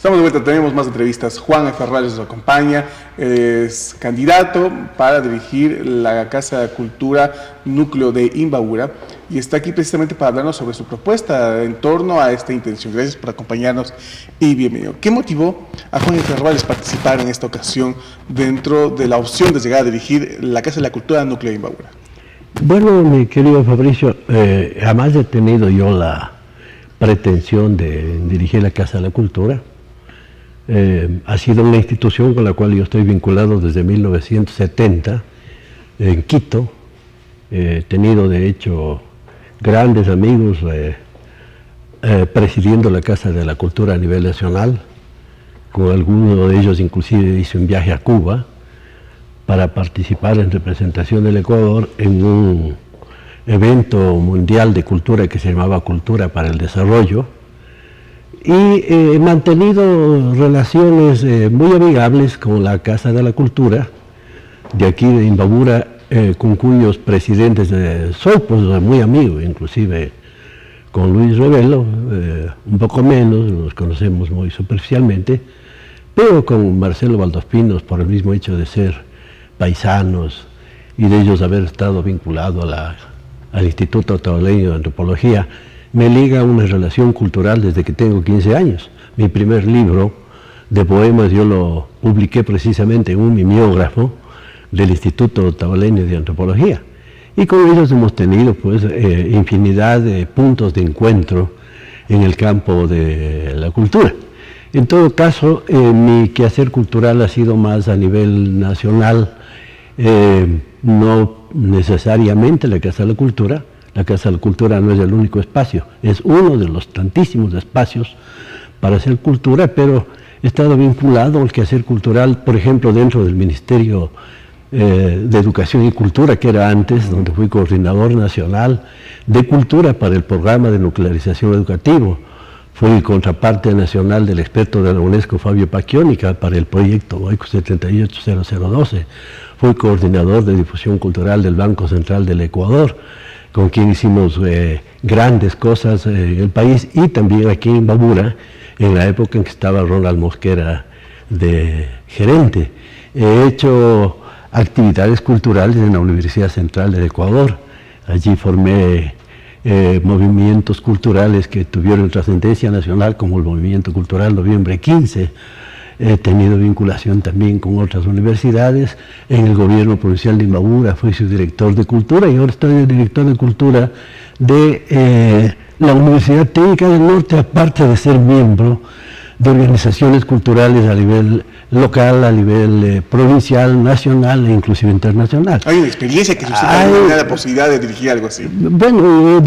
Estamos de vuelta, tenemos más entrevistas. Juan Ferrales nos acompaña, es candidato para dirigir la Casa de Cultura Núcleo de Imbabura y está aquí precisamente para hablarnos sobre su propuesta en torno a esta intención. Gracias por acompañarnos y bienvenido. ¿Qué motivó a Juan Ferrales participar en esta ocasión dentro de la opción de llegar a dirigir la Casa de la Cultura Núcleo de Imbabura? Bueno, mi querido Fabricio, jamás he tenido yo la pretensión de dirigir la Casa de la Cultura. Ha sido una institución con la cual yo estoy vinculado desde 1970 en Quito. He tenido de hecho grandes amigos presidiendo la Casa de la Cultura a nivel nacional. Con algunos de ellos inclusive hice un viaje a Cuba para participar en representación del Ecuador en un evento mundial de cultura que se llamaba Cultura para el Desarrollo. Y he mantenido relaciones muy amigables con la Casa de la Cultura de aquí de Imbabura, con cuyos presidentes soy pues muy amigo, inclusive con Luis Rebelo, un poco menos, nos conocemos muy superficialmente, pero con Marcelo Valdospinos, por el mismo hecho de ser paisanos y de ellos haber estado vinculado al Instituto Otavaleño de Antropología, me liga una relación cultural desde que tengo 15 años. Mi primer libro de poemas yo lo publiqué precisamente en un mimeógrafo del Instituto Otavaleño de Antropología. Y con ellos hemos tenido pues infinidad de puntos de encuentro en el campo de la cultura. En todo caso, mi quehacer cultural ha sido más a nivel nacional, no necesariamente la Casa de la Cultura. La Casa de la Cultura no es el único espacio, es uno de los tantísimos espacios para hacer cultura, pero he estado vinculado al quehacer cultural, por ejemplo, dentro del Ministerio de Educación y Cultura, que era antes, donde fui coordinador nacional de cultura para el programa de nuclearización educativo. Fui contraparte nacional del experto de la UNESCO, Fabio Pacchiónica, para el proyecto OICO 780012. Fui coordinador de difusión cultural del Banco Central del Ecuador, con quien hicimos grandes cosas en el país y también aquí en Imbabura, en la época en que estaba Ronald Mosquera de gerente. He hecho actividades culturales en la Universidad Central del Ecuador. Allí formé movimientos culturales que tuvieron trascendencia nacional, como el Movimiento Cultural Noviembre 15. He tenido vinculación también con otras universidades. En el gobierno provincial de Imbabura fui su director de cultura y ahora estoy el director de cultura de la Universidad Técnica del Norte, aparte de ser miembro de organizaciones culturales a nivel local, a nivel provincial, nacional e inclusive internacional. ¿Hay una experiencia que usted tenga la posibilidad de dirigir algo así? Bueno,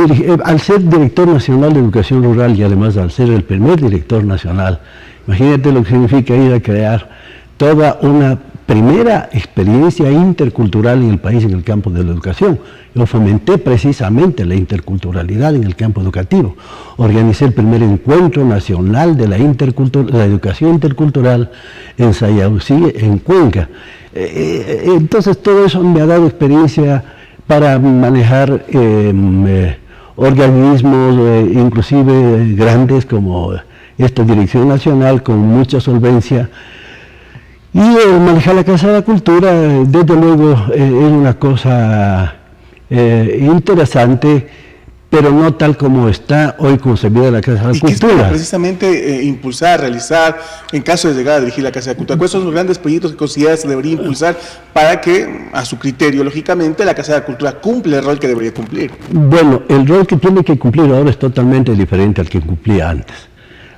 al ser director nacional de educación rural y además al ser el primer director nacional, imagínate lo que significa ir a crear toda una primera experiencia intercultural en el país en el campo de la educación. Yo fomenté precisamente la interculturalidad en el campo educativo. Organicé el primer encuentro nacional de la educación intercultural en Sayausí, en Cuenca. Entonces todo eso me ha dado experiencia para manejar organismos inclusive grandes como esta Dirección Nacional con mucha solvencia. Y manejar la Casa de la Cultura, desde luego, es una cosa interesante, pero no tal como está hoy concebida la Casa de la Cultura. ¿Qué es precisamente impulsar, realizar, en caso de llegar a dirigir la Casa de la Cultura? ¿Cuáles son los grandes proyectos que considera se debería impulsar para que, a su criterio, lógicamente, la Casa de la Cultura cumpla el rol que debería cumplir? Bueno, el rol que tiene que cumplir ahora es totalmente diferente al que cumplía antes.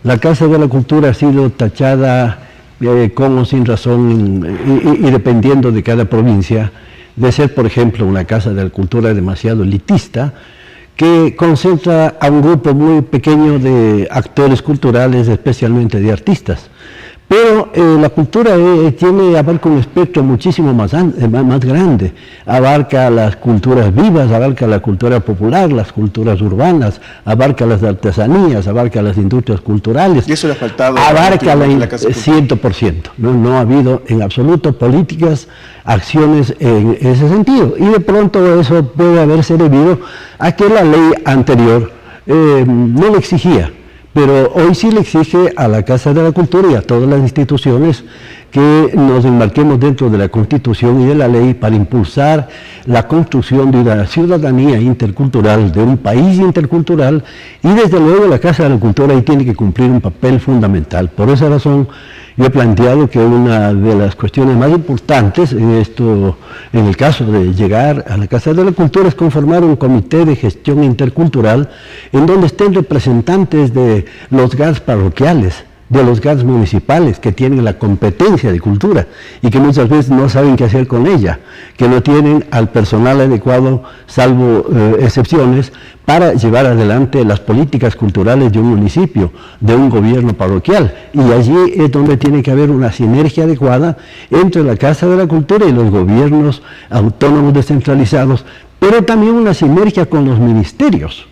La Casa de la Cultura ha sido tachada con o sin razón y dependiendo de cada provincia, de ser, por ejemplo, una Casa de la Cultura demasiado elitista, que concentra a un grupo muy pequeño de actores culturales, especialmente de artistas. Pero la cultura abarca un espectro muchísimo más grande. Abarca las culturas vivas, abarca la cultura popular, las culturas urbanas, abarca las artesanías, abarca las industrias culturales. ¿Y eso le ha faltado? Abarca la 100%. No ha habido en absoluto políticas, acciones en ese sentido. Y de pronto eso puede haberse debido a que la ley anterior no lo exigía. pero hoy sí le exige a la Casa de la Cultura y a todas las instituciones que nos enmarquemos dentro de la Constitución y de la ley para impulsar la construcción de una ciudadanía intercultural, de un país intercultural, y desde luego la Casa de la Cultura ahí tiene que cumplir un papel fundamental. Por esa razón yo he planteado que una de las cuestiones más importantes en el caso de llegar a la Casa de la Cultura, es conformar un comité de gestión intercultural en donde estén representantes de los GADs parroquiales, de los GADs municipales que tienen la competencia de cultura y que muchas veces no saben qué hacer con ella, que no tienen al personal adecuado, salvo excepciones, para llevar adelante las políticas culturales de un municipio, de un gobierno parroquial. Y allí es donde tiene que haber una sinergia adecuada entre la Casa de la Cultura y los gobiernos autónomos descentralizados, pero también una sinergia con los ministerios,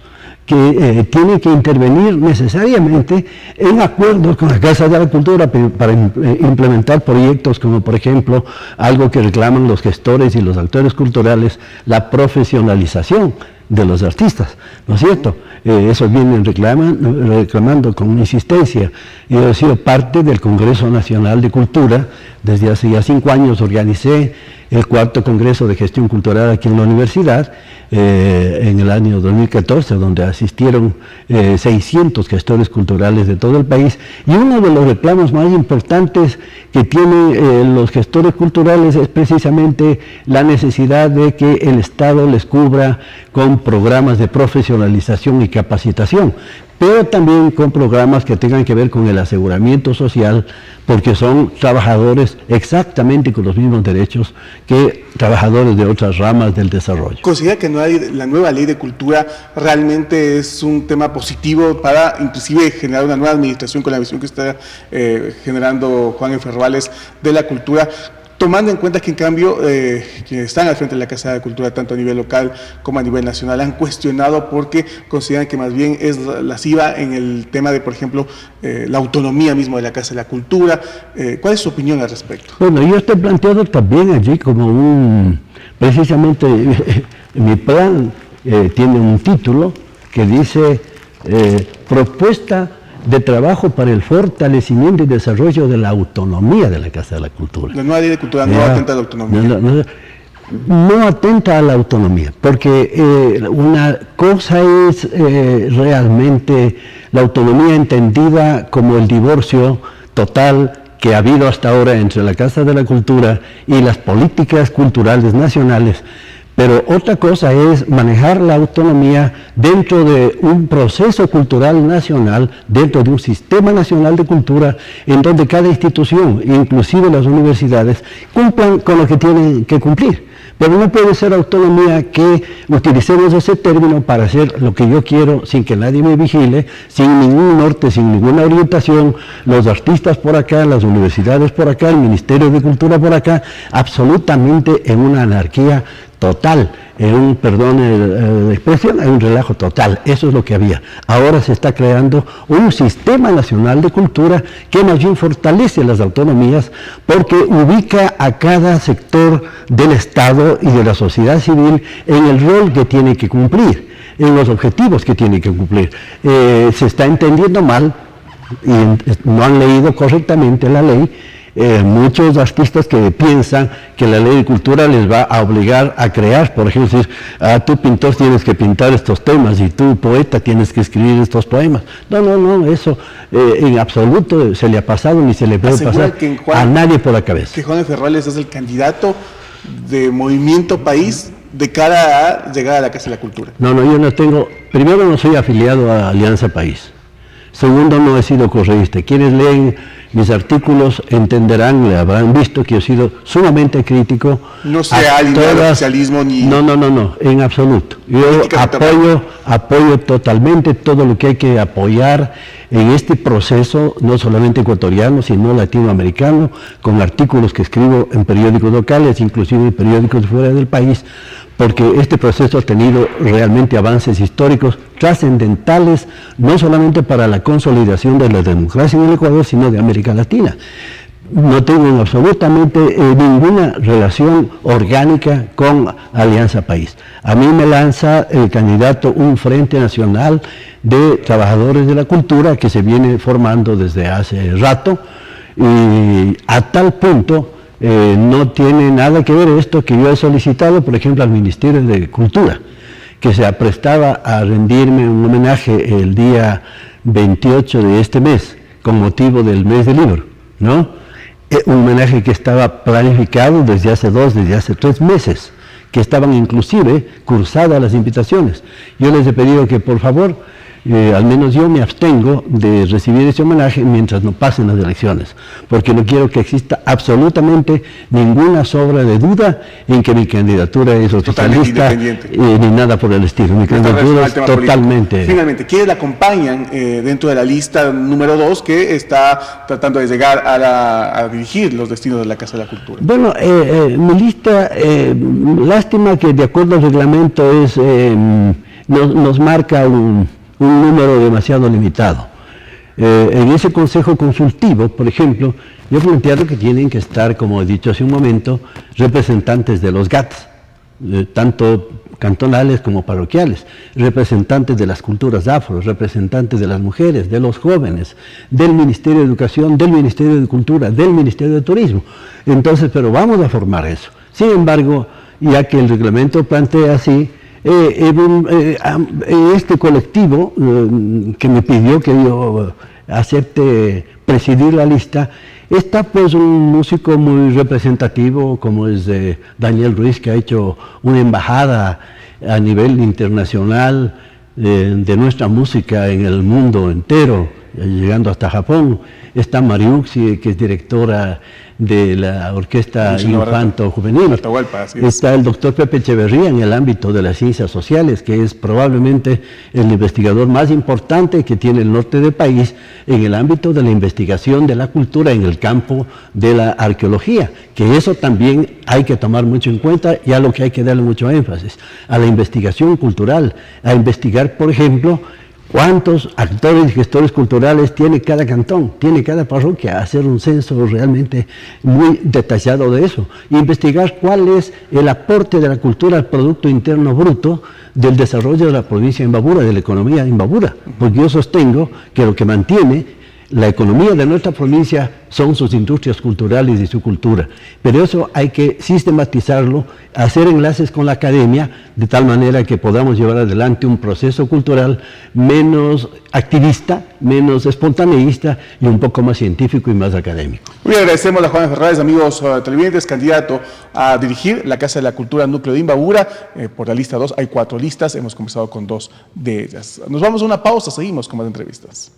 que tiene que intervenir necesariamente en acuerdo con la Casa de la Cultura para implementar proyectos como, por ejemplo, algo que reclaman los gestores y los actores culturales, la profesionalización de los artistas, ¿no es cierto? Eso vienen reclamando con insistencia. Yo he sido parte del Congreso Nacional de Cultura. Desde hace ya 5 años organicé el 4º Congreso de Gestión Cultural aquí en la universidad, en el año 2014, donde asistieron 600 gestores culturales de todo el país, y uno de los reclamos más importantes que tienen los gestores culturales es precisamente la necesidad de que el Estado les cubra con programas de profesionalización y capacitación, pero también con programas que tengan que ver con el aseguramiento social, porque son trabajadores exactamente con los mismos derechos que trabajadores de otras ramas del desarrollo. ¿Considera que la nueva ley de cultura realmente es un tema positivo para inclusive generar una nueva administración con la visión que está generando Juan F. Ferrales de la cultura? Tomando en cuenta que en cambio quienes están al frente de la Casa de la Cultura, tanto a nivel local como a nivel nacional, han cuestionado porque consideran que más bien es lasciva en el tema de, por ejemplo, la autonomía mismo de la Casa de la Cultura. ¿Cuál es su opinión al respecto? Bueno, yo estoy planteado también allí como precisamente mi plan tiene un título que dice propuesta de trabajo para el fortalecimiento y desarrollo de la autonomía de la Casa de la Cultura. La nueva ley de cultura no atenta a la autonomía. No atenta a la autonomía, porque una cosa es realmente la autonomía entendida como el divorcio total que ha habido hasta ahora entre la Casa de la Cultura y las políticas culturales nacionales. Pero otra cosa es manejar la autonomía dentro de un proceso cultural nacional, dentro de un sistema nacional de cultura, en donde cada institución, inclusive las universidades, cumplan con lo que tienen que cumplir. Pero no puede ser autonomía que utilicemos ese término para hacer lo que yo quiero sin que nadie me vigile, sin ningún norte, sin ninguna orientación, los artistas por acá, las universidades por acá, el Ministerio de Cultura por acá, absolutamente en una anarquía total, perdón la expresión, en un relajo total. Eso es lo que había. Ahora se está creando un sistema nacional de cultura que más bien fortalece las autonomías porque ubica a cada sector del Estado y de la sociedad civil en el rol que tiene que cumplir, en los objetivos que tiene que cumplir. Se está entendiendo mal y no han leído correctamente la ley. Muchos artistas que piensan que la ley de cultura les va a obligar a crear, por ejemplo, decir, tú pintor tienes que pintar estos temas y tú poeta tienes que escribir estos poemas. No, eso en absoluto se le ha pasado ni se le puede pasar a nadie por la cabeza. Que Juan F. Ferrales es el candidato de Movimiento País de cara a llegar a la Casa de la Cultura. No, yo no tengo, primero no soy afiliado a Alianza País. Segundo, no he sido correísta. Quienes leen mis artículos entenderán, habrán visto que he sido sumamente crítico. No se ha alineado al oficialismo ni... No, en absoluto. Yo apoyo totalmente todo lo que hay que apoyar en este proceso, no solamente ecuatoriano, sino latinoamericano, con artículos que escribo en periódicos locales, inclusive en periódicos fuera del país, porque este proceso ha tenido realmente avances históricos trascendentales, no solamente para la consolidación de la democracia en el Ecuador, sino de América Latina. no tengo absolutamente ninguna relación orgánica con Alianza País. A mí me lanza el candidato un Frente Nacional de Trabajadores de la Cultura que se viene formando desde hace rato, y a tal punto no tiene nada que ver esto que yo he solicitado, por ejemplo, al Ministerio de Cultura, que se aprestaba a rendirme un homenaje el día 28 de este mes, con motivo del mes del libro, ¿no? Un homenaje que estaba planificado desde hace 3 meses, que estaban inclusive cursadas las invitaciones. Yo les he pedido que por favor, al menos yo me abstengo de recibir ese homenaje mientras no pasen las elecciones, porque no quiero que exista absolutamente ninguna sombra de duda en que mi candidatura es oficialista ni nada por el estilo. Mi candidatura es totalmente... Finalmente, ¿quiénes la acompañan dentro de la lista número 2 que está tratando de llegar a dirigir los destinos de la Casa de la Cultura? Bueno, mi lista, lástima que de acuerdo al reglamento nos marca un número demasiado limitado. En ese consejo consultivo, por ejemplo, yo he planteado que tienen que estar, como he dicho hace un momento, representantes de los GATS, tanto cantonales como parroquiales, representantes de las culturas afro, representantes de las mujeres, de los jóvenes, del Ministerio de Educación, del Ministerio de Cultura, del Ministerio de Turismo. Entonces, pero vamos a formar eso. Sin embargo, ya que el reglamento plantea así, este colectivo que me pidió que yo acepte presidir la lista, está pues un músico muy representativo como es Daniel Ruiz, que ha hecho una embajada a nivel internacional de nuestra música en el mundo entero, llegando hasta Japón. Está Mariuxi, que es directora de la Orquesta Infanto Juvenil. Está el doctor Pepe Echeverría en el ámbito de las ciencias sociales, que es probablemente el investigador más importante que tiene el norte del país en el ámbito de la investigación de la cultura en el campo de la arqueología, que eso también hay que tomar mucho en cuenta y a lo que hay que darle mucho énfasis, a la investigación cultural, a investigar, por ejemplo, ¿cuántos actores y gestores culturales tiene cada cantón, tiene cada parroquia? Hacer un censo realmente muy detallado de eso. Investigar cuál es el aporte de la cultura al Producto Interno Bruto del desarrollo de la provincia de Imbabura, de la economía de Imbabura. Porque yo sostengo que lo que mantiene la economía de nuestra provincia son sus industrias culturales y su cultura. Pero eso hay que sistematizarlo, hacer enlaces con la academia, de tal manera que podamos llevar adelante un proceso cultural menos activista, menos espontaneísta y un poco más científico y más académico. Muy bien, agradecemos a Juan Ferrares, amigos televidentes, candidato a dirigir la Casa de la Cultura Núcleo de Imbabura. Por la lista 2 hay 4 listas, hemos conversado con 2 de ellas. Nos vamos a una pausa, seguimos con más entrevistas.